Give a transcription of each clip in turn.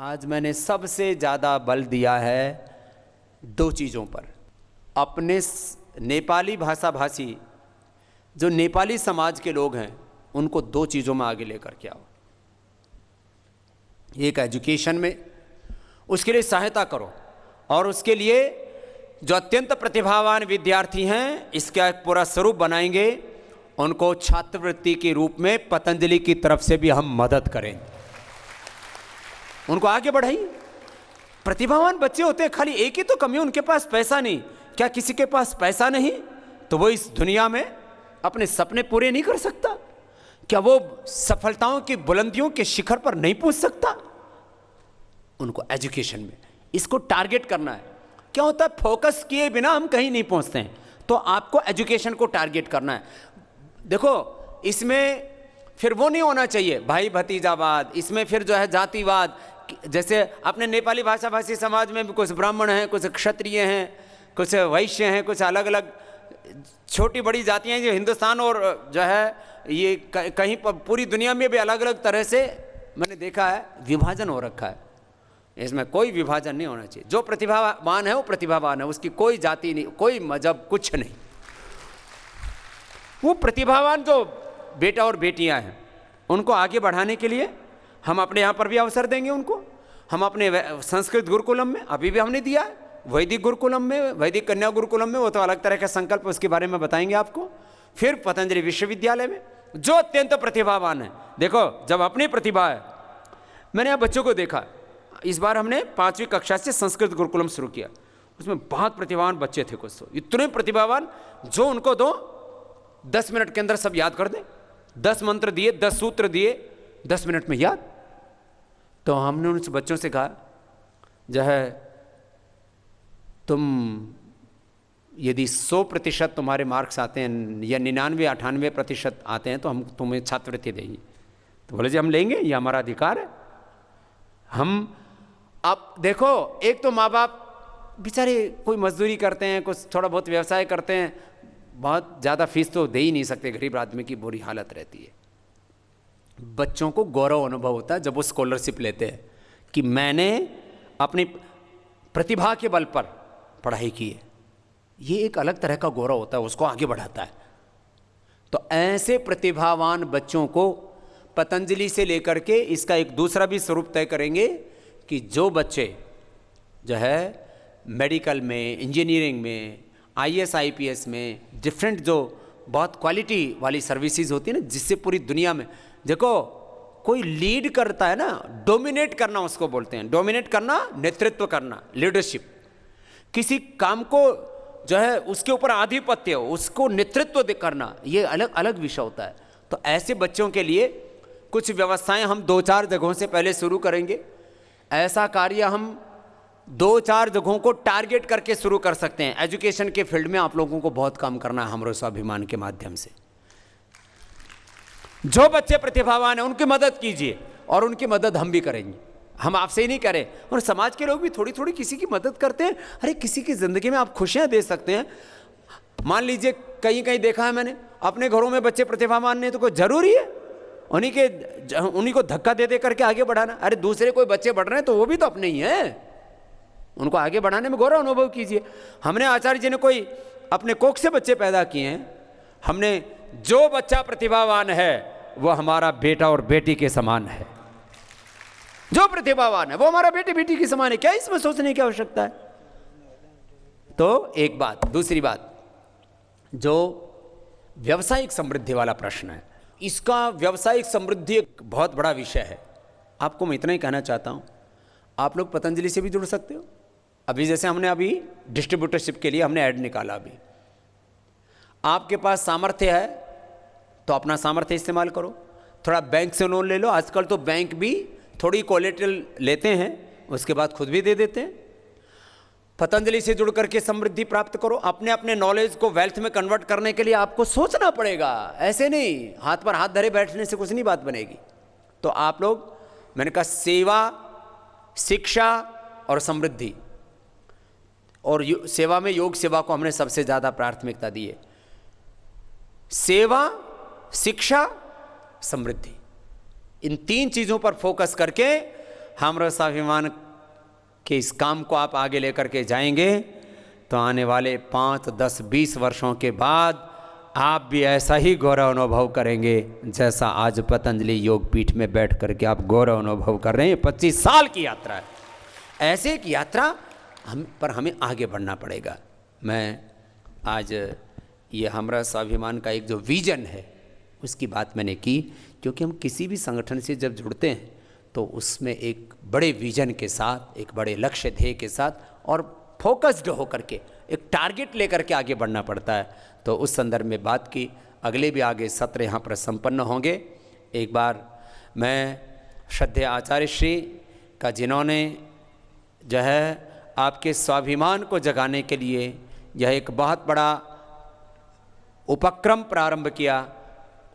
आज मैंने सबसे ज़्यादा बल दिया है दो चीज़ों पर। अपने नेपाली भाषा भाषी जो नेपाली समाज के लोग हैं उनको दो चीज़ों में आगे लेकर के आओ। एक एजुकेशन में उसके लिए सहायता करो, और उसके लिए जो अत्यंत प्रतिभावान विद्यार्थी हैं इसका एक पूरा स्वरूप बनाएंगे। उनको छात्रवृत्ति के रूप में पतंजलि की तरफ से भी हम मदद करें, उनको आगे बढ़ाइए। प्रतिभावान बच्चे होते हैं, खाली एक ही तो कमी है, उनके पास पैसा नहीं। क्या किसी के पास पैसा नहीं तो वो इस दुनिया में अपने सपने पूरे नहीं कर सकता? क्या वो सफलताओं की बुलंदियों के शिखर पर नहीं पहुंच सकता? उनको एजुकेशन में इसको टारगेट करना है। क्या होता है, फोकस किए बिना हम कहीं नहीं पहुंचते हैं, तो आपको एजुकेशन को टारगेट करना है। देखो, इसमें फिर वो नहीं होना चाहिए भाई भतीजावाद, इसमें फिर जो है जातिवाद। जैसे अपने नेपाली भाषा भाषी समाज में भी कुछ ब्राह्मण हैं, कुछ क्षत्रिय हैं, कुछ वैश्य हैं, कुछ अलग अलग छोटी बड़ी जातियां जो हिंदुस्तान और जो है ये कहीं पर पूरी दुनिया में भी अलग अलग तरह से मैंने देखा है विभाजन हो रखा है। इसमें कोई विभाजन नहीं होना चाहिए। जो प्रतिभावान है वो प्रतिभावान है, उसकी कोई जाति नहीं, कोई मजहब, कुछ नहीं। वो प्रतिभावान जो बेटा और बेटियां हैं उनको आगे बढ़ाने के लिए हम अपने यहाँ पर भी अवसर देंगे उनको। हम अपने संस्कृत गुरुकुलम में अभी भी हमने दिया है, वैदिक गुरुकुलम में, वैदिक कन्या गुरुकुलम में, वो तो अलग तरह का संकल्प, उसके बारे में बताएंगे आपको। फिर पतंजलि विश्वविद्यालय में जो अत्यंत प्रतिभावान है, देखो जब अपनी प्रतिभा है, मैंने यहाँ बच्चों को देखा, इस बार हमने 5वीं कक्षा से संस्कृत गुरुकुलम शुरू किया, उसमें बहुत प्रतिभावान बच्चे थे, कुछ तो इतने प्रतिभावान जो उनको दो 10 मिनट के अंदर सब याद कर दें। 10 मंत्र दिए, 10 सूत्र दिए, 10 मिनट में याद। तो हमने उन बच्चों से कहा जो है तुम यदि 100% तुम्हारे मार्क्स आते हैं या 99-98% आते हैं तो हम तुम्हें छात्रवृत्ति देंगे। तो बोले जी हम लेंगे, ये हमारा अधिकार है। हम अब देखो, एक तो माँ बाप बेचारे कोई मजदूरी करते हैं, कुछ थोड़ा बहुत व्यवसाय करते हैं, बहुत ज़्यादा फीस तो दे ही नहीं सकते, गरीब आदमी की बुरी हालत रहती है। बच्चों को गौरव अनुभव होता है जब वो स्कॉलरशिप लेते हैं कि मैंने अपनी प्रतिभा के बल पर पढ़ाई की है। ये एक अलग तरह का गौरव होता है, उसको आगे बढ़ाता है। तो ऐसे प्रतिभावान बच्चों को पतंजलि से लेकर के इसका एक दूसरा भी स्वरूप तय करेंगे कि जो बच्चे जो है मेडिकल में, इंजीनियरिंग में, IAS IPS में, डिफरेंट जो बहुत क्वालिटी वाली सर्विसेज होती है ना, जिससे पूरी दुनिया में देखो कोई लीड करता है ना, डोमिनेट करना उसको बोलते हैं। डोमिनेट करना, नेतृत्व करना, लीडरशिप। किसी काम को जो है उसके ऊपर आधिपत्य हो, उसको नेतृत्व करना, ये अलग अलग विषय होता है। तो ऐसे बच्चों के लिए कुछ व्यवस्थाएं हम 2-4 जगहों से पहले शुरू करेंगे। ऐसा कार्य हम 2-4 जगहों को टारगेट करके शुरू कर सकते हैं। एजुकेशन के फील्ड में आप लोगों को बहुत काम करना है हमरो स्वाभिमान के माध्यम से। जो बच्चे प्रतिभावान हैं उनकी मदद कीजिए, और उनकी मदद हम भी करेंगे। हम आपसे ही नहीं करें, और समाज के लोग भी थोड़ी थोड़ी किसी की मदद करते हैं। अरे किसी की ज़िंदगी में आप खुशियाँ दे सकते हैं। मान लीजिए कहीं कहीं देखा है मैंने, अपने घरों में बच्चे प्रतिभावान नहीं तो कोई ज़रूरी है उन्हीं को धक्का दे दे करके आगे बढ़ाना। अरे दूसरे कोई बच्चे बढ़ रहे हैं तो वो भी तो अपने ही हैं, उनको आगे बढ़ाने में गौरव अनुभव कीजिए। हमने आचार्य जी ने कोई अपने कोख से बच्चे पैदा किए हैं। हमने जो बच्चा प्रतिभावान है वो हमारा बेटा और बेटी के समान है। जो प्रतिभावान है वो हमारा बेटे बेटी के समान है। क्या इसमें सोचने की आवश्यकता है? तो एक बात। दूसरी बात, जो व्यावसायिक समृद्धि वाला प्रश्न है, इसका व्यावसायिक समृद्धि एक बहुत बड़ा विषय है। आपको मैं इतना ही कहना चाहता हूं, आप लोग पतंजलि से भी जुड़ सकते हो। अभी जैसे हमने अभी डिस्ट्रीब्यूटरशिप के लिए हमने ऐड निकाला, अभी आपके पास सामर्थ्य है तो अपना सामर्थ्य इस्तेमाल करो। थोड़ा बैंक से लोन ले लो, आजकल तो बैंक भी थोड़ी कोलेटरल लेते हैं, उसके बाद खुद भी दे देते हैं। पतंजलि से जुड़ करके समृद्धि प्राप्त करो। अपने अपने नॉलेज को वेल्थ में कन्वर्ट करने के लिए आपको सोचना पड़ेगा, ऐसे नहीं हाथ पर हाथ धरे बैठने से कुछ नहीं बात बनेगी। तो आप लोग, मैंने कहा सेवा, शिक्षा और समृद्धि, और सेवा में योग सेवा को हमने सबसे ज़्यादा प्राथमिकता दी है। सेवा, शिक्षा, समृद्धि, इन 3 चीज़ों पर फोकस करके हमरो स्वाभिमान के इस काम को आप आगे लेकर के जाएंगे तो आने वाले 5, 10, 20 वर्षों के बाद आप भी ऐसा ही गौरव अनुभव करेंगे जैसा आज पतंजलि योग पीठ में बैठ करके आप गौरव अनुभव कर रहे हैं। 25 साल की यात्रा है, ऐसे एक यात्रा हमें आगे बढ़ना पड़ेगा। मैं आज ये हमरा स्वाभिमान का एक जो विजन है उसकी बात मैंने की, क्योंकि हम किसी भी संगठन से जब जुड़ते हैं तो उसमें एक बड़े विजन के साथ, एक बड़े लक्ष्य ध्येय के साथ और फोकस्ड होकर के एक टारगेट लेकर के आगे बढ़ना पड़ता है। तो उस संदर्भ में बात की। अगले भी आगे सत्र यहाँ पर संपन्न होंगे। एक बार मैं श्रद्धेय आचार्य श्री का जिन्होंने जो है आपके स्वाभिमान को जगाने के लिए यह एक बहुत बड़ा उपक्रम प्रारंभ किया,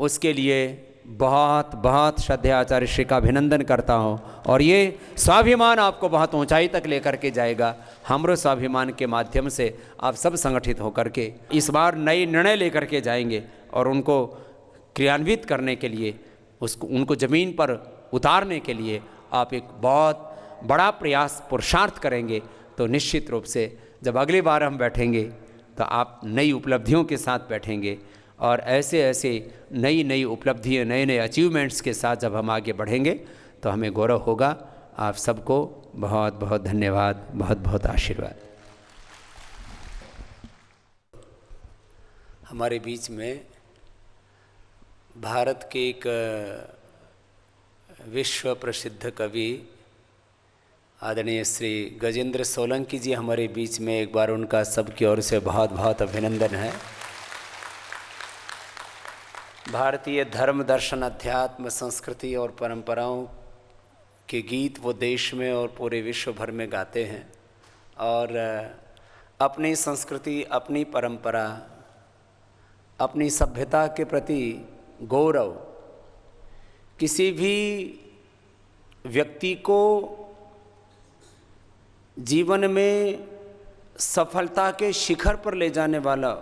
उसके लिए बहुत बहुत श्रद्धेय आचार्य श्री का अभिनंदन करता हूँ। और ये स्वाभिमान आपको बहुत ऊंचाई तक लेकर के जाएगा। हमरो स्वाभिमान के माध्यम से आप सब संगठित होकर के इस बार नए निर्णय लेकर के जाएंगे और उनको क्रियान्वित करने के लिए, उनको ज़मीन पर उतारने के लिए आप एक बहुत बड़ा प्रयास पुरुषार्थ करेंगे। तो निश्चित रूप से जब अगली बार हम बैठेंगे तो आप नई उपलब्धियों के साथ बैठेंगे और ऐसे ऐसे नई नई उपलब्धियाँ, नए नए अचीवमेंट्स के साथ जब हम आगे बढ़ेंगे तो हमें गौरव होगा। आप सबको बहुत बहुत धन्यवाद, बहुत बहुत आशीर्वाद। हमारे बीच में भारत के एक विश्व प्रसिद्ध कवि आदरणीय श्री गजेंद्र सोलंकी जी हमारे बीच में, एक बार उनका सबकी ओर से बहुत बहुत अभिनंदन है। भारतीय धर्म, दर्शन, अध्यात्म, संस्कृति और परंपराओं के गीत वो देश में और पूरे विश्व भर में गाते हैं और अपनी संस्कृति, अपनी परंपरा, अपनी सभ्यता के प्रति गौरव किसी भी व्यक्ति को जीवन में सफलता के शिखर पर ले जाने वाला,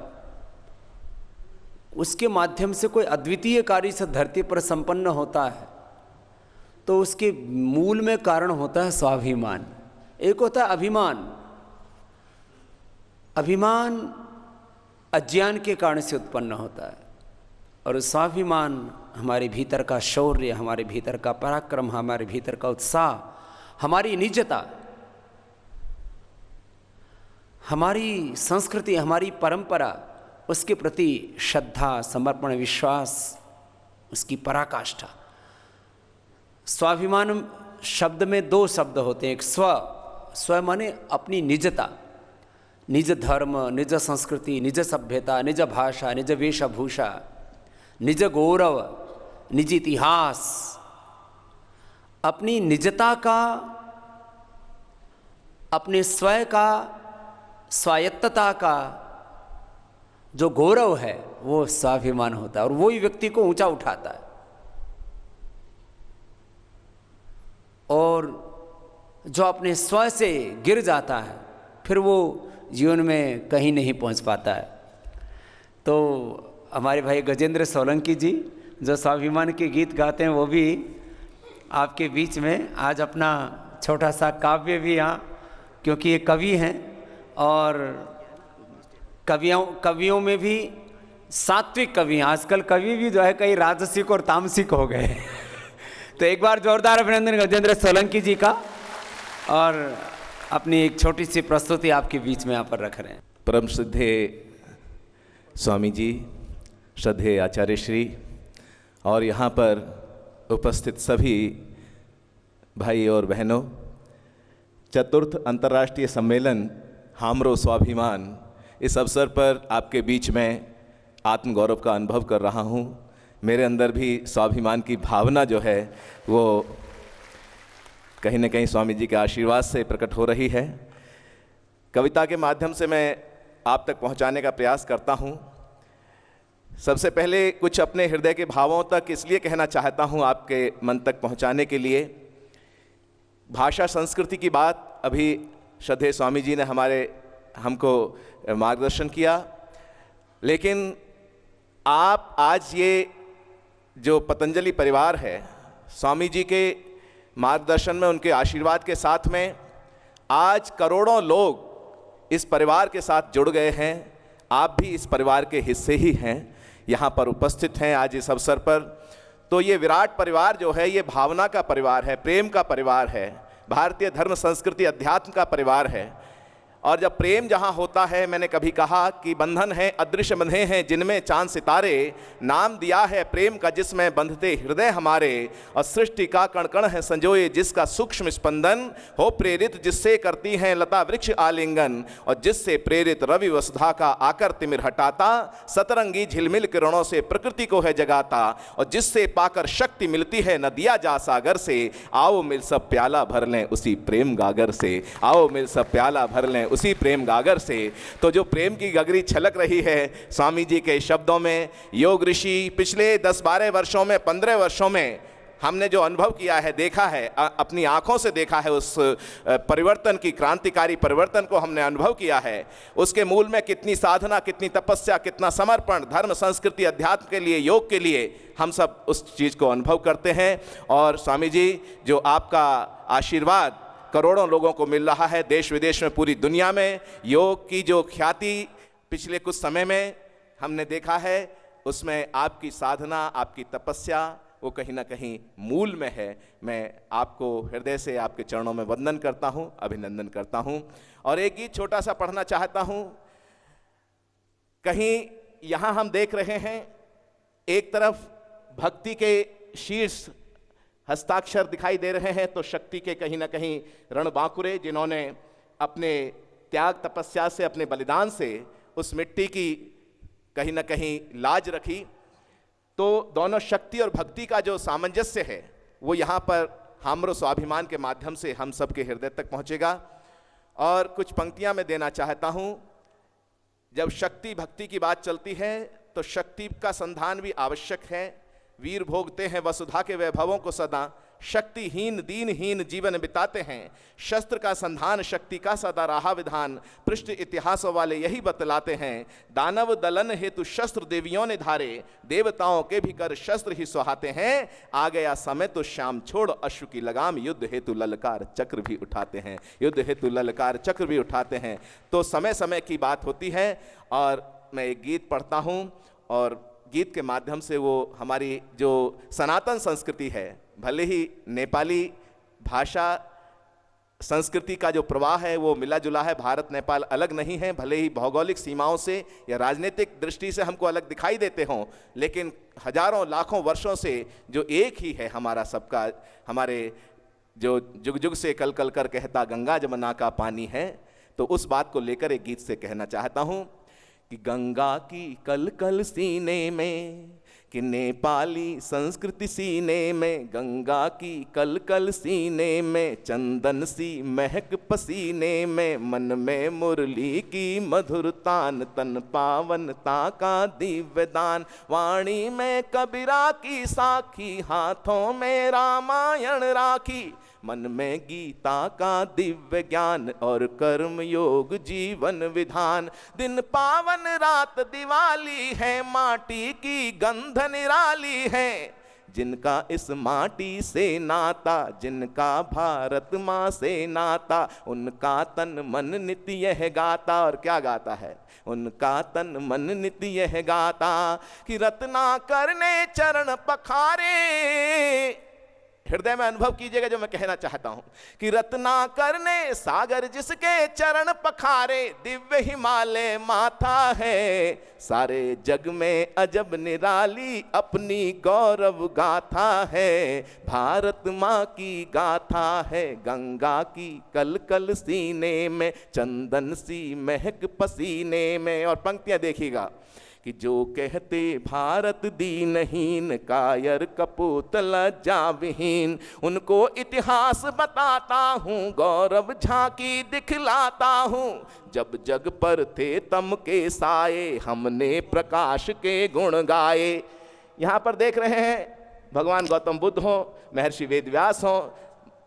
उसके माध्यम से कोई अद्वितीय कार्य से धरती पर संपन्न होता है तो उसके मूल में कारण होता है स्वाभिमान। एक होता है अभिमान। अभिमान अज्ञान के कारण से उत्पन्न होता है और स्वाभिमान हमारे भीतर का शौर्य, हमारे भीतर का पराक्रम, हमारे भीतर का उत्साह, हमारी निजता, हमारी संस्कृति, हमारी परंपरा, उसके प्रति श्रद्धा, समर्पण, विश्वास, उसकी पराकाष्ठा। स्वाभिमान शब्द में दो शब्द होते हैं। एक स्व माने अपनी निजता, निज धर्म, निज संस्कृति, निज सभ्यता, निज भाषा, निज वेशभूषा, निज गौरव, निज इतिहास। अपनी निजता का, अपने स्वयं का, स्वायत्तता का जो गौरव है वो स्वाभिमान होता है और वही व्यक्ति को ऊंचा उठाता है। और जो अपने स्व से गिर जाता है फिर वो जीवन में कहीं नहीं पहुंच पाता है। तो हमारे भाई गजेंद्र सोलंकी जी जो स्वाभिमान के गीत गाते हैं वो भी आपके बीच में आज अपना छोटा सा काव्य भी यहाँ, क्योंकि ये कवि हैं और कवियों में भी सात्विक कवि हैं। आजकल कवि भी जो है कई राजसिक और तामसिक हो गए तो एक बार जोरदार अभिनंदन गजेंद्र सोलंकी जी का और अपनी एक छोटी सी प्रस्तुति आपके बीच में यहाँ पर रख रहे हैं। परम श्रद्धेय स्वामी जी, श्रद्धेय आचार्य श्री और यहाँ पर उपस्थित सभी भाई और बहनों, चतुर्थ अंतर्राष्ट्रीय सम्मेलन हमरो स्वाभिमान, इस अवसर पर आपके बीच में आत्मगौरव का अनुभव कर रहा हूँ। मेरे अंदर भी स्वाभिमान की भावना जो है वो कहीं न कहीं स्वामी जी के आशीर्वाद से प्रकट हो रही है। कविता के माध्यम से मैं आप तक पहुँचाने का प्रयास करता हूँ। सबसे पहले कुछ अपने हृदय के भावों तक इसलिए कहना चाहता हूँ आपके मन तक पहुँचाने के लिए। भाषा संस्कृति की बात अभी श्रद्धेय स्वामी जी ने हमको मार्गदर्शन किया, लेकिन आप आज ये जो पतंजलि परिवार है, स्वामी जी के मार्गदर्शन में, उनके आशीर्वाद के साथ में आज करोड़ों लोग इस परिवार के साथ जुड़ गए हैं। आप भी इस परिवार के हिस्से ही हैं, यहाँ पर उपस्थित हैं आज इस अवसर पर। तो ये विराट परिवार जो है, ये भावना का परिवार है, प्रेम का परिवार है, भारतीय धर्म संस्कृति अध्यात्म का परिवार है। और जब प्रेम जहाँ होता है, मैंने कभी कहा कि बंधन है अदृश्य बंधे हैं जिनमें चांद सितारे, नाम दिया है प्रेम का जिसमें बंधते हृदय हमारे, और सृष्टि का कण कण है संजोए जिसका सूक्ष्म स्पंदन, हो प्रेरित जिससे करती हैं लता वृक्ष आलिंगन, और जिससे प्रेरित रवि वसुधा का आकर तिमिर हटाता, सतरंगी झिलमिल किरणों से प्रकृति को है जगाता, और जिससे पाकर शक्ति मिलती है नदिया जा सागर से, आओ मिल सब प्याला भर लें उसी प्रेम गागर से, आओ मिल सब प्याला भर लें उसी प्रेम गागर से। तो जो प्रेम की गगरी छलक रही है स्वामी जी के शब्दों में, योग ऋषि पिछले 10-12 वर्षों में, 15 वर्षों में हमने जो अनुभव किया है, देखा है, अपनी आंखों से देखा है, उस परिवर्तन की, क्रांतिकारी परिवर्तन को हमने अनुभव किया है। उसके मूल में कितनी साधना, कितनी तपस्या, कितना समर्पण धर्म संस्कृति अध्यात्म के लिए, योग के लिए, हम सब उस चीज़ को अनुभव करते हैं। और स्वामी जी, जो आपका आशीर्वाद करोड़ों लोगों को मिल रहा है, देश विदेश में, पूरी दुनिया में योग की जो ख्याति पिछले कुछ समय में हमने देखा है, उसमें आपकी साधना, आपकी तपस्या वो कहीं ना कहीं मूल में है। मैं आपको हृदय से आपके चरणों में वंदन करता हूँ, अभिनंदन करता हूँ। और एक गीत छोटा सा पढ़ना चाहता हूँ। कहीं यहाँ हम देख रहे हैं, एक तरफ भक्ति के शीर्ष हस्ताक्षर दिखाई दे रहे हैं, तो शक्ति के कहीं ना कहीं रणबांकुरे, जिन्होंने अपने त्याग तपस्या से, अपने बलिदान से उस मिट्टी की कहीं ना कहीं लाज रखी। तो दोनों शक्ति और भक्ति का जो सामंजस्य है, वो यहाँ पर हाम्रो स्वाभिमान के माध्यम से हम सबके हृदय तक पहुँचेगा। और कुछ पंक्तियाँ मैं देना चाहता हूँ। जब शक्ति भक्ति की बात चलती है, तो शक्ति का संधान भी आवश्यक है। वीर भोगते हैं वसुधा के वैभवों को सदा, शक्तिहीन दीनहीन जीवन बिताते हैं, शस्त्र का संधान शक्ति का सदा रहा विधान, पृष्ठ इतिहासों वाले यही बतलाते हैं, दानव दलन हेतु शस्त्र देवियों ने धारे, देवताओं के भी कर शस्त्र ही सुहाते हैं, आ गया समय तो श्याम छोड़ अश्व की लगाम, युद्ध हेतु ललकार चक्र भी उठाते हैं, युद्ध हेतु ललकार चक्र भी उठाते हैं। तो समय समय की बात होती है। और मैं एक गीत पढ़ता हूँ, और गीत के माध्यम से वो हमारी जो सनातन संस्कृति है, भले ही नेपाली भाषा संस्कृति का जो प्रवाह है वो मिला जुला है, भारत नेपाल अलग नहीं है, भले ही भौगोलिक सीमाओं से या राजनीतिक दृष्टि से हमको अलग दिखाई देते हों, लेकिन हजारों लाखों वर्षों से जो एक ही है हमारा सबका, हमारे जो जुग जुग से कल कल कर कहता गंगा जमुना का पानी है। तो उस बात को लेकर एक गीत से कहना चाहता हूँ कि गंगा की कल कल सीने में, कि नेपाली संस्कृति सीने में, गंगा की कल कल सीने में, चंदन सी महक पसीने में, मन में मुरली की मधुर तान, तन पावनता का दिव्य दान, वाणी में कबीरा की साखी, हाथों में रामायण राखी, मन में गीता का दिव्य ज्ञान, और कर्म योग जीवन विधान, दिन पावन रात दिवाली है, माटी की गंध निराली है, जिनका इस माटी से नाता, जिनका भारत माँ से नाता, उनका तन मन नित्य यह गाता। और क्या गाता है? उनका तन मन नित्य यह गाता, कि रत्ना करने चरण पखारे, हृदय में अनुभव कीजिएगा जो मैं कहना चाहता हूं, कि रत्ना करने सागर जिसके चरण पखारे, दिव्य हिमालय माथा है, सारे जग में अजब निराली अपनी गौरव गाथा है, भारत माँ की गाथा है, गंगा की कल कल सीने में, चंदन सी महक पसीने में। और पंक्तियां देखिएगा, कि जो कहते भारत दीनहीन, कायर कपूत लज्जाविहीन, उनको इतिहास बताता हूँ, गौरव झांकी दिखलाता हूँ, जब जग पर थे तम के साए, हमने प्रकाश के गुण गाए। यहाँ पर देख रहे हैं भगवान गौतम बुद्ध हों, महर्षि वेदव्यास हों,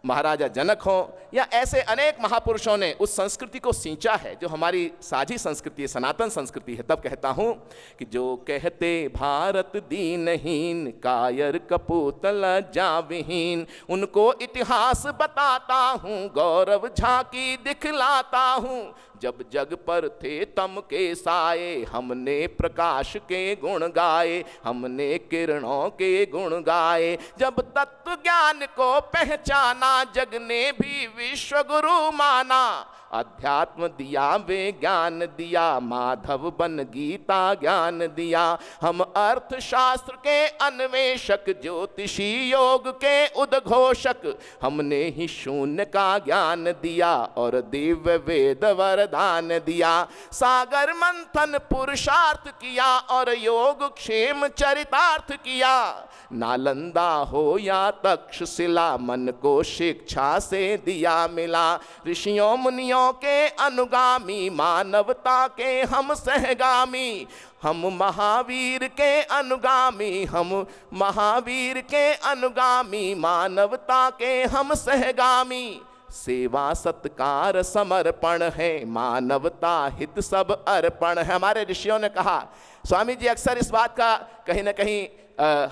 महाराजा जनक हों या ऐसे अनेक महापुरुषों ने उस संस्कृति को सींचा है जो हमारी साझी संस्कृति है, सनातन संस्कृति है। तब कहता हूं कि जो कहते भारत दीनहीन, कायर कपूत लज्जाविहीन, उनको इतिहास बताता हूं, गौरव झांकी दिखलाता हूं। जब जग पर थे तम के साए, हमने प्रकाश के गुण गाए, हमने किरणों के गुण गाए। जब तत्व ज्ञान को पहचाना, जग ने भी विश्व गुरु माना। अध्यात्म दिया वे ज्ञान दिया, माधव बन गीता ज्ञान दिया। हम अर्थशास्त्र के अन्वेषक, ज्योतिषी योग के उद्घोषक। हमने ही शून्य का ज्ञान दिया और दिव्य वेद वरदान दिया। सागर मंथन पुरुषार्थ किया और योग क्षेम चरितार्थ किया। नालंदा हो या तक्षशिला, मन को शिक्षा से दिया मिला। ऋषियों मुनियों के अनुगामी, मानवता के हम सहगामी। हम महावीर के अनुगामी, हम महावीर के अनुगामी, मानवता के हम सहगामी। सेवा सत्कार समर्पण है, मानवता हित सब अर्पण है। हमारे ऋषियों ने कहा, स्वामी जी अक्सर इस बात का कहीं ना कहीं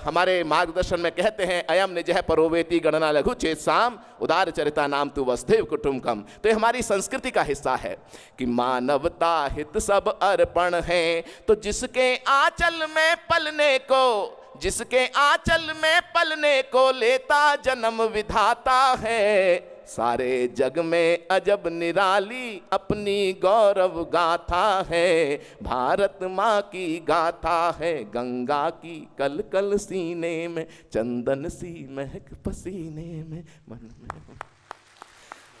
हमारे मार्गदर्शन में कहते हैं, अयम निजह परोवेति गणना लघु चेत साम, उदार चरिता नाम तु वसुधैव कुटुंबकम। तो ये हमारी संस्कृति का हिस्सा है कि मानवता हित सब अर्पण है। तो जिसके आंचल में पलने को, जिसके आंचल में पलने को लेता जन्म विधाता है। सारे जग में अजब निराली अपनी गौरव गाथा है। भारत माँ की गाथा है, गंगा की कल कल सीने में, चंदन सी महक पसीने में, मन में।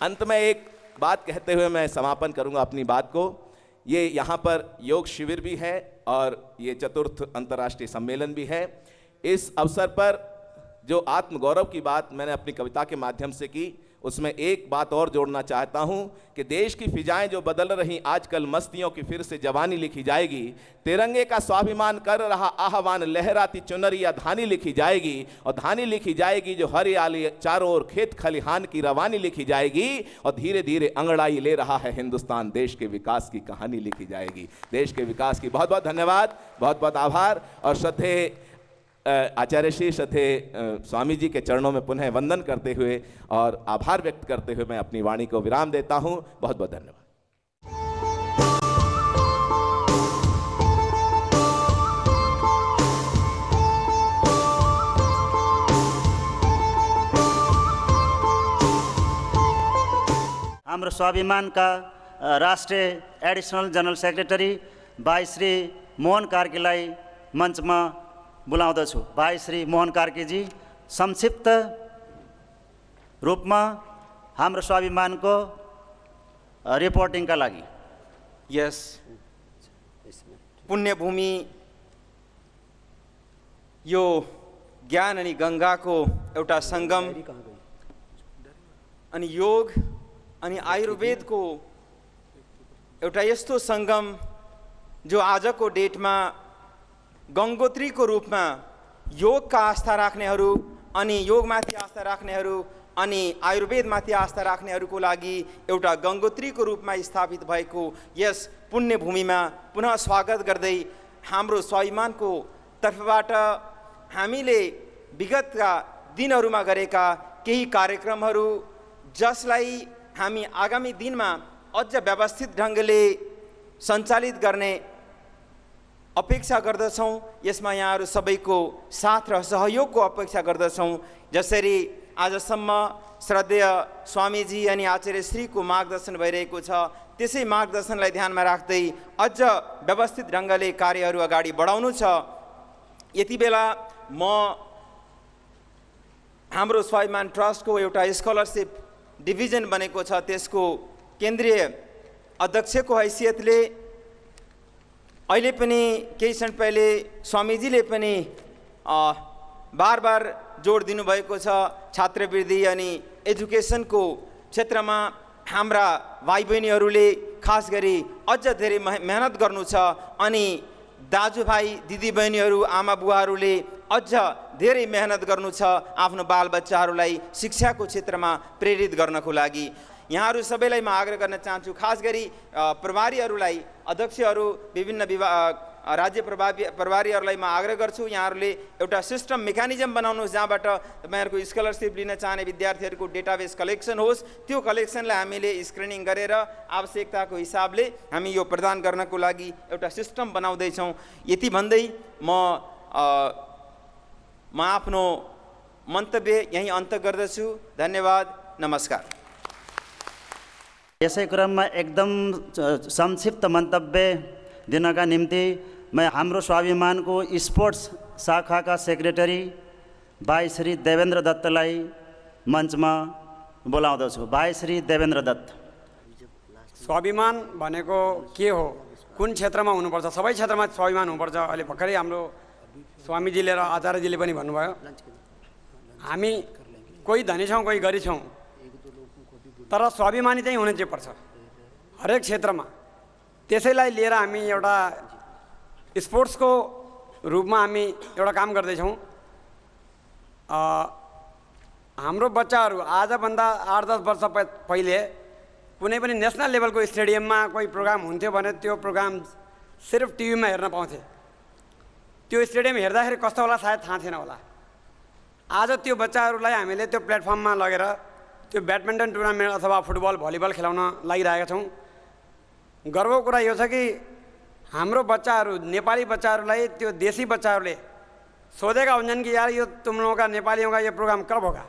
अंत में एक बात कहते हुए मैं समापन करूंगा अपनी बात को। ये यहाँ पर योग शिविर भी है और ये चतुर्थ अंतर्राष्ट्रीय सम्मेलन भी है। इस अवसर पर जो आत्मगौरव की बात मैंने अपनी कविता के माध्यम से की, उसमें एक बात और जोड़ना चाहता हूं कि देश की फिजाएं जो बदल रही, आजकल मस्तियों की फिर से जवानी लिखी जाएगी। तिरंगे का स्वाभिमान कर रहा आह्वान, लहराती चुनरिया धानी लिखी जाएगी। और धानी लिखी जाएगी जो हरियाली चारों ओर खेत खलिहान की रवानी लिखी जाएगी। और धीरे धीरे अंगड़ाई ले रहा है हिंदुस्तान, देश के विकास की कहानी लिखी जाएगी। देश के विकास की बहुत बहुत धन्यवाद, बहुत बहुत आभार। और श्रद्धेय आचार्य श्री श्रद्धेय स्वामी जी के चरणों में पुनः वंदन करते हुए और आभार व्यक्त करते हुए मैं अपनी वाणी को विराम देता हूं। बहुत बहुत धन्यवाद। हाम्रो स्वाभिमान का राष्ट्रिय एडिशनल जनरल सेक्रेटरी भाइ श्री मोहन कार्कीलाई मञ्चमा बोलाउँदछु। भाइ श्री मोहन कार्कीजी संक्षिप्त रूपमा हाम्रो स्वाभिमानको रिपोर्टिङका लागि। यस पुण्यभूमि यो ज्ञान अनि गङ्गाको एउटा सङ्गम अनि योग अनि आयुर्वेदको एउटा यस्तो सङ्गम जो आजको डेटमा गङ्गोत्रीको रूपमा योगका आस्था राख्नेहरू अनि योगमाथि आस्था राख्नेहरू अनि आयुर्वेदमाथि आस्था राख्नेहरूको लागि एउटा गङ्गोत्रीको रूपमा स्थापित भएको यस पुण्यभूमिमा पुनः स्वागत गर्दै हाम्रो स्वाभिमानको तर्फबाट हामीले विगतका दिनहरूमा गरेका केही कार्यक्रमहरू जसलाई हामी आगामी दिनमा अझ व्यवस्थित ढङ्गले सञ्चालित गर्ने अपेक्षा गर्दछौँ। यसमा यहाँहरू सबैको साथ र सहयोगको अपेक्षा गर्दछौँ। जसरी आजसम्म श्रद्धेय स्वामीजी अनि आचार्य श्रीको मार्गदर्शन भइरहेको छ, त्यसै मार्गदर्शनलाई ध्यानमा राख्दै अझ व्यवस्थित ढङ्गले कार्यहरू अगाडि बढाउनु छ। यति बेला म हाम्रो स्वाभिमान ट्रस्टको एउटा स्कलरसिप डिभिजन बनेको छ, त्यसको केन्द्रीय अध्यक्षको हैसियतले अहिले पनि केही क्षण पहिले स्वामीजीले पनि बार बार जोड दिनुभएको छ, छात्रवृत्ति अनि एजुकेसनको क्षेत्रमा हाम्रा भाइ बहिनीहरूले खास गरी अझ धेरै मेहनत गर्नु छ अनि दाजुभाइ दिदीबहिनीहरू आमा बुवाहरूले अझ धेरै मेहनत गर्नु छ आफ्नो बालबच्चाहरूलाई शिक्षाको क्षेत्रमा प्रेरित गर्नको लागि। यहाँहरू सबैलाई म आग्रह गर्न चाहन्छु, खास गरी प्रभारीहरूलाई, अध्यक्षहरू, विभिन्न राज्य प्रभारीहरूलाई म आग्रह गर्छु, यहाँहरूले एउटा सिस्टम मेकानिजम बनाउनुहोस् जहाँबाट तपाईँहरूको स्कलरसिप लिन चाहने विद्यार्थीहरूको डेटाबेस कलेक्सन होस्। त्यो कलेक्सनलाई हामीले स्क्रिनिङ गरेर आवश्यकताको हिसाबले हामी यो प्रदान गर्नको लागि एउटा सिस्टम बनाउँदैछौँ। यति भन्दै म आफ्नो मन्तव्य यहीँ अन्त गर्दछु। धन्यवाद, नमस्कार। यसै क्रममा एकदम संक्षिप्त मन्तव्य दिनका निम्ति म हाम्रो स्वाभिमानको स्पोर्ट्स शाखाका सेक्रेटरी भाइ श्री देवेन्द्र दत्तलाई मञ्चमा बोलाउँदछु। भाइ श्री देवेन्द्र दत्त। स्वाभिमान भनेको के हो, कुन क्षेत्रमा हुनुपर्छ? सबै क्षेत्रमा स्वाभिमान हुनुपर्छ। अहिले भर्खरै हाम्रो स्वामीजीले र आचार्यजीले पनि भन्नुभयो, हामी कोही धनी छौँ, कोही गरिब छौँ, तर स्वाभिमानी चाहिँ हुन चाहिँ पर्छ हरेक क्षेत्रमा। त्यसैलाई लिएर हामी एउटा स्पोर्ट्सको रूपमा हामी एउटा काम गर्दैछौँ। हाम्रो बच्चाहरू आजभन्दा 8-10 वर्ष पहिले कुनै पनि नेसनल लेभलको स्टेडियममा कोही प्रोग्राम हुन्थ्यो भने त्यो प्रोग्राम सिर्फ टिभीमा हेर्न पाउँथे। त्यो स्टेडियम हेर्दाखेरि कस्तो होला सायद थाहा थिएन होला। आज त्यो बच्चाहरूलाई हामीले त्यो प्लेटफर्ममा लगेर त्यो ब्याडमिन्टन टुर्नामेन्ट अथवा फुटबल भलिबल खेलाउन लागिरहेका छौँ। गर्वको कुरा यो छ कि हाम्रो बच्चाहरू, नेपाली बच्चाहरूलाई त्यो देशी बच्चाहरूले सोधेका हुन्छन् कि यार यो तुम लोगों का नेपालियों का ये प्रोग्राम कब होगा।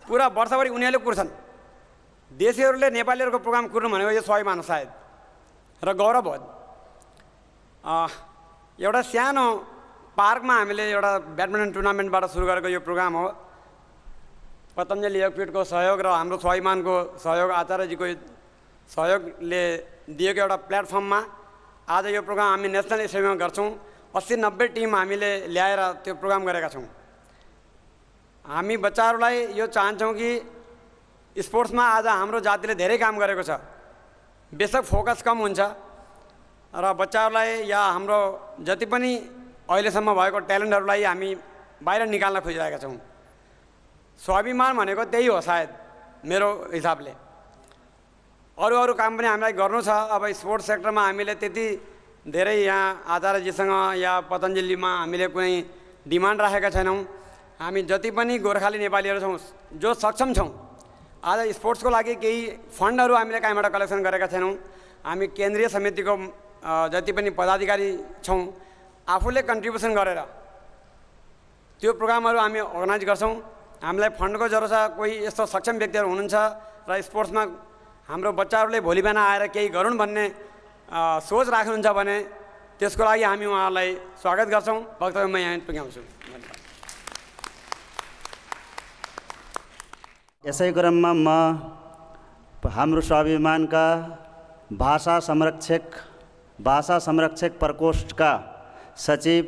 पुरा वर्षभरि उनीहरूले कुर्छन्। देशीहरूले नेपालीहरूको प्रोग्राम कुर्नु भनेको यो स्वाभिमान हो सायद, र गौरव हो। एउटा सानो पार्कमा हामीले एउटा ब्याडमिन्टन टुर्नामेन्टबाट सुरु गरेको यो प्रोग्राम हो। पतञ्जलि योगपीठको सहयोग र हाम्रो स्वाभिमानको सहयोग, आचार्यजीको सहयोगले दिएको एउटा प्लेटफर्ममा आज यो प्रोग्राम हामी नेसनल स्टेडियममा गर्छौँ। 80-90 टिम हामीले ल्याएर त्यो प्रोग्राम गरेका छौँ। हामी बच्चाहरूलाई यो चाहन्छौँ कि स्पोर्ट्समा आज हाम्रो जातिले धेरै काम गरेको छ। बेसक फोकस कम हुन्छ र बच्चाहरूलाई या हाम्रो जति पनि अहिलेसम्म भएको ट्यालेन्टहरूलाई हामी बाहिर निकाल्न खोजिरहेका छौँ। स्वाभिमान भनेको त्यही हो सायद मेरो हिसाबले। अरू काम पनि हामीलाई गर्नु छ। अब स्पोर्ट्स सेक्टरमा हामीले त्यति धेरै यहाँ आचार्यजीसँग या पतञ्जलिमा हामीले कुनै डिमान्ड राखेका छैनौँ। हामी जति पनि गोर्खाली नेपालीहरू छौँ जो सक्षम छौँ, आज स्पोर्ट्सको लागि केही फन्डहरू हामीले कहीँबाट कलेक्सन गरेका छैनौँ। हामी केन्द्रीय समितिको जति पनि पदाधिकारी छौँ आफूले कन्ट्रिब्युसन गरेर त्यो प्रोग्रामहरू हामी अर्गनाइज गर्छौँ। हामीलाई फन्डको जरुरत छ। कोही यस्तो सक्षम व्यक्तिहरू हुनुहुन्छ र स्पोर्ट्समा हाम्रो बच्चाहरूले भोलि बिहान आएर केही गरून् भन्ने सोच राख्नुहुन्छ भने त्यसको लागि हामी उहाँहरूलाई स्वागत गर्छौँ। वक्तव्य म यहाँ पुर्याउँछु। यसै क्रममा म हाम्रो स्वाभिमानका भाषा संरक्षक प्रकोष्ठका सचिव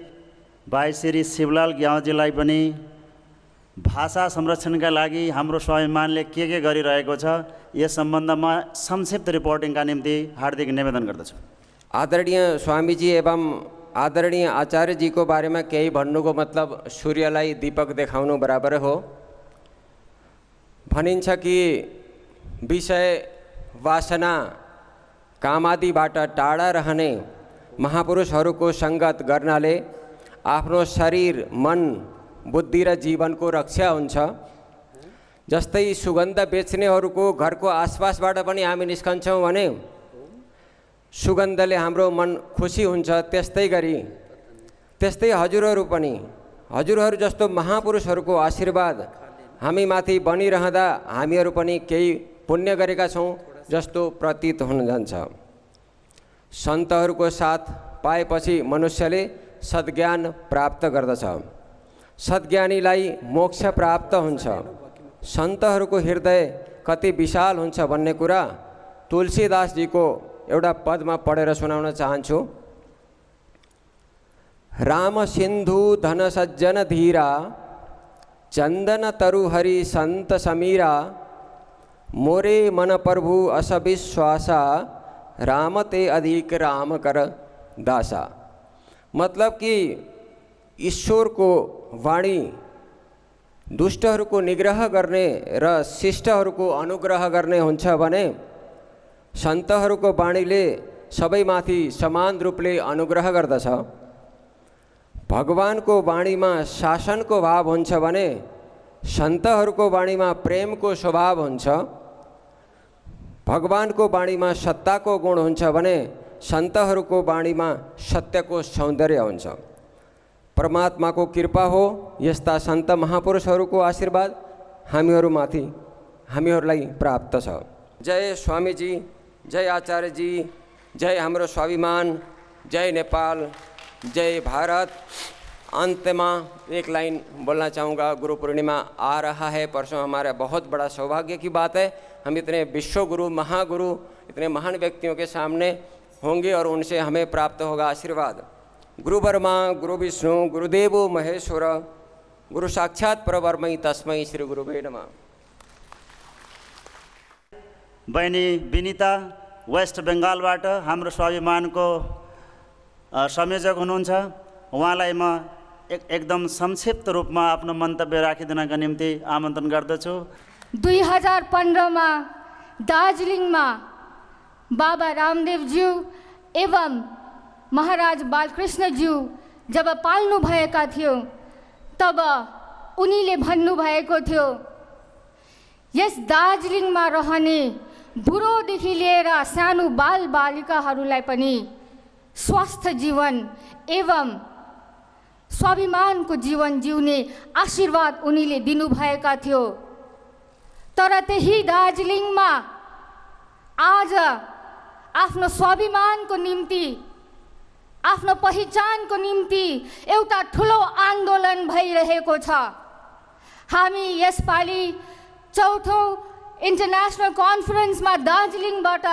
भाइ श्री शिवलाल ग्यावजीलाई पनि भाषा संरक्षणका लागि हाम्रो स्वाभिमानले के गरिरहेको छ यस सम्बन्धमा संक्षिप्त रिपोर्टिङका निम्ति हार्दिक निवेदन गर्दछु। आदरणीय स्वामीजी एवं आदरणीय आचार्य जी को बारे में केही भन्नुको मतलब सूर्यलाई दीपक देखाउनु बराबर हो। भनिन्छ कि विषय वासना कामादिबाट टाढा रहने महापुरुषहरूको सङ्गत गर्नाले आफ्नो शरीर, मन, बुद्धि र जीवनको रक्षा हुन्छ। जस्तै सुगन्ध बेच्नेहरूको घरको आसपासबाट पनि हामी निस्कन्छौँ भने सुगन्धले हाम्रो मन खुसी हुन्छ। त्यस्तै हजुरहरू जस्तो महापुरुषहरूको आशीर्वाद हामी माथि बनिरहँदा हामीहरू पनि केही पुण्य गरेका छौँ जस्तो प्रतीत हुन जान्छ। सन्तहरूको साथ पाएपछि मनुष्यले सद्ज्ञान प्राप्त गर्दछ। सद्ज्ञानीलाई मोक्ष प्राप्त हुन्छ। सन्तहरूको हृदय कति विशाल हुन्छ भन्ने कुरा तुलसीदास जीको एउटा पदमा पढेर सुनाउन चाहन्छु। राम सिन्धु धन सज्जन धीरा चन्दन तरुहरि संत समीरा मोरे मन प्रभु अस विश्वासा राम ते अधिक राम कर दासा। मतलब कि ईश्वरको वाणी दुष्टहरूको निग्रह गर्ने र शिष्टहरूको अनुग्रह गर्ने हुन्छ भने सन्तहरूको वाणीले सबैमाथि समान रूपले अनुग्रह गर्दछ। भगवानको वाणीमा शासनको भाव हुन्छ भने सन्तहरूको वाणीमा प्रेमको स्वभाव हुन्छ। भगवानको वाणीमा सत्ताको गुण हुन्छ भने सन्तहरूको वाणीमा सत्यको सौन्दर्य हुन्छ। परमात्माको कृपा हो यस्ता सन्त महापुरुषहरूको आशीर्वाद हामीहरूमाथि हामीहरूलाई प्राप्त छ। जय स्वामीजी, जय आचार्यजी, जय हाम्रो स्वाभिमान, जय नेपाल, जय भारत। अंत में एक लाइन बोलना चाहूँगा। गुरु पूर्णिमा आ रहा है, परसों हमारा बहुत बड़ा सौभाग्य की बात है। हम इतने विश्व गुरु, महागुरु, इतने महान व्यक्तियों के सामने होंगे और उनसे हमें प्राप्त होगा आशीर्वाद। गुरु ब्रह्मा, गुरु विष्णु, गुरुदेवो महेश्वर, गुरु साक्षात परब्रह्मै तस्मै श्री गुरुवे नमः। बहिनी विनिता वेस्ट बेङ्गालबाट हाम्रो स्वाभिमानको संयोजक हुनुहुन्छ। उहाँलाई म एकदम संक्षिप्त रूपमा आफ्नो मन्तव्य राखिदिनका निम्ति आमन्त्रण गर्दछु। 2015 में दार्जिलिङ में बाबा रामदेवज्यू एवं महाराज बालकृष्णज्यू जब पाल्नु भएका थियो तब उनीले भन्नुभएको थियो यस दार्जिलिङमा रहने बुढोदेखि लिएर सानो बाल बालिकाहरूलाई पनि स्वस्थ जीवन एवं स्वाभिमानको जीवन जिउने आशीर्वाद उनीले दिनुभएका थियो। तर त्यही दार्जिलिङमा आज आफ्नो स्वाभिमानको निम्ति, आफ्नो पहिचानको निम्ति एउटा ठुलो आन्दोलन भइरहेको छ। हामी यसपालि चौथो इन्टरनेसनल कन्फरेन्समा दार्जिलिङबाट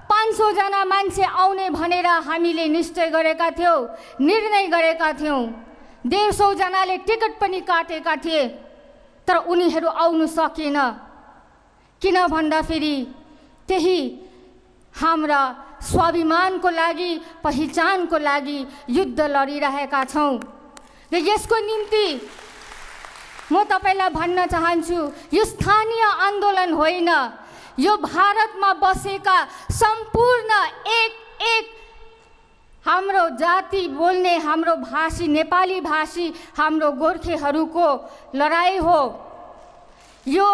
500 जना मान्छे आउने भनेर हामीले निश्चय गरेका थियौँ, निर्णय गरेका थियौँ। 150 जनाले टिकट पनि काटेका थिए, तर उनीहरू आउनु सकेन। किन भन्दाखेरि त्यही हाम्रा स्वाभिमानको लागि, पहिचानको लागि युद्ध लडिरहेका छौँ। र यसको निम्ति म तपाईलाई भन्न चाहन्छु, यो स्थानीय आन्दोलन होइन, यो भारतमा बसेका सम्पूर्ण एक हाम्रो जाति बोल्ने, हाम्रो भाषी, नेपाली भाषी, हाम्रो गोर्खेहरूको लडाई हो। यो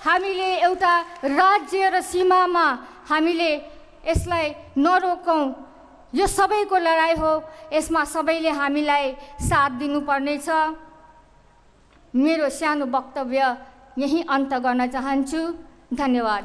हामीले एउटा राज्य र सीमामा हामीले यसलाई नरोकौँ। यो सबैको लडाई हो, यसमा सबैले हामीलाई साथ दिनुपर्नेछ। मेरो सानो वक्तव्य यही अन्त गर्न चाहन्छु। धन्यवाद।